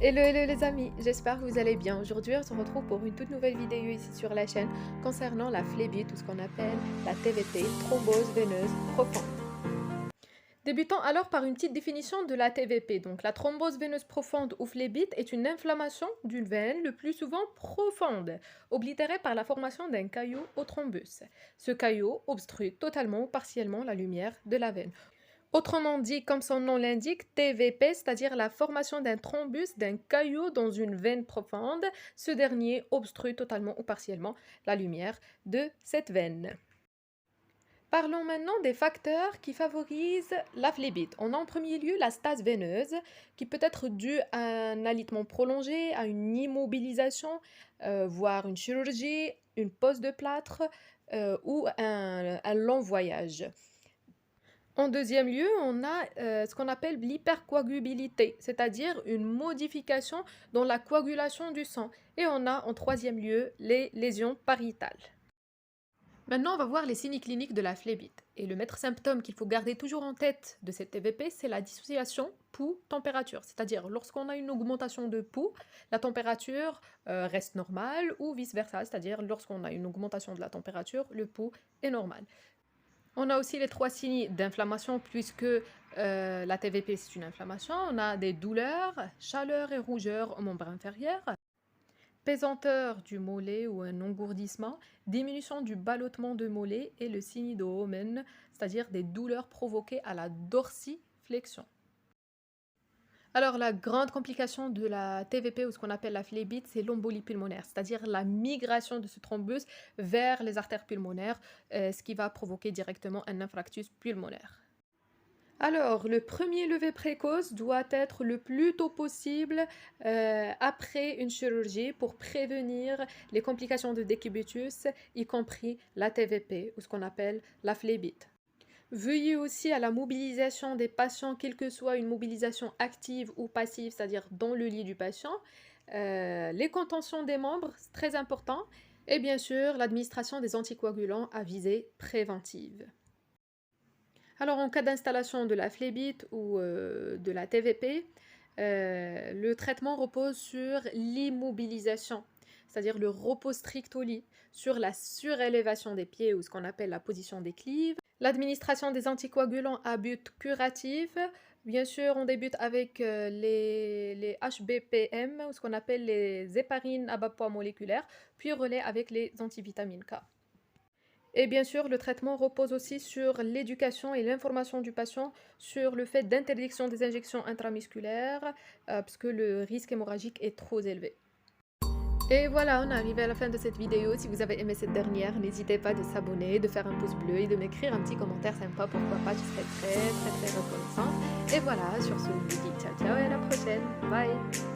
Hello les amis, j'espère que vous allez bien. Aujourd'hui, on se retrouve pour une toute nouvelle vidéo ici sur la chaîne concernant la phlébite ou ce qu'on appelle la TVP, thrombose veineuse profonde. Débutons alors par une petite définition de la TVP. Donc la thrombose veineuse profonde ou phlébite est une inflammation d'une veine, le plus souvent profonde, oblitérée par la formation d'un caillot au thrombus. Ce caillot obstrue totalement ou partiellement la lumière de la veine. Autrement dit, comme son nom l'indique, TVP, c'est-à-dire la formation d'un thrombus, d'un caillot dans une veine profonde, ce dernier obstrue totalement ou partiellement la lumière de cette veine. Parlons maintenant des facteurs qui favorisent la phlébite. On a en premier lieu la stase veineuse, qui peut être due à un alitement prolongé, à une immobilisation, voire une chirurgie, une pose de plâtre ou un long voyage. En deuxième lieu, on a ce qu'on appelle l'hypercoagulabilité, c'est-à-dire une modification dans la coagulation du sang. Et on a en troisième lieu les lésions pariétales. Maintenant, on va voir les signes cliniques de la phlébite. Et le maître symptôme qu'il faut garder toujours en tête de cette TVP, c'est la dissociation pouls-température. C'est-à-dire, lorsqu'on a une augmentation de pouls, la température reste normale ou vice-versa. C'est-à-dire, lorsqu'on a une augmentation de la température, le pouls est normal. On a aussi les trois signes d'inflammation puisque la TVP c'est une inflammation. On a des douleurs, chaleur et rougeur au membre inférieur, pesanteur du mollet ou un engourdissement, diminution du ballottement de mollet et le signe de Omen, c'est-à-dire des douleurs provoquées à la dorsiflexion. Alors, la grande complication de la TVP ou ce qu'on appelle la phlébite, c'est l'embolie pulmonaire, c'est-à-dire la migration de ce thrombus vers les artères pulmonaires, ce qui va provoquer directement un infarctus pulmonaire. Alors, le premier lever précoce doit être le plus tôt possible après une chirurgie pour prévenir les complications de décubitus, y compris la TVP ou ce qu'on appelle la phlébite. Veuillez aussi à la mobilisation des patients, quelle que soit une mobilisation active ou passive, c'est-à-dire dans le lit du patient, les contentions des membres, c'est très important, et bien sûr l'administration des anticoagulants à visée préventive. Alors en cas d'installation de la phlébite ou de la TVP, le traitement repose sur l'immobilisation, c'est-à-dire le repos strict au lit, sur la surélévation des pieds ou ce qu'on appelle la position des clives, l'administration des anticoagulants à but curatif. Bien sûr, on débute avec les HBPM, ou ce qu'on appelle les héparines à bas poids moléculaire, puis relais avec les antivitamines K. Et bien sûr, le traitement repose aussi sur l'éducation et l'information du patient sur le fait d'interdiction des injections intramusculaires, parce que le risque hémorragique est trop élevé. Et voilà, on est arrivé à la fin de cette vidéo. Si vous avez aimé cette dernière, n'hésitez pas de s'abonner, de faire un pouce bleu et de m'écrire un petit commentaire sympa, pourquoi pas, je serai très reconnaissante. Et voilà, sur ce, je vous dis ciao ciao et à la prochaine. Bye!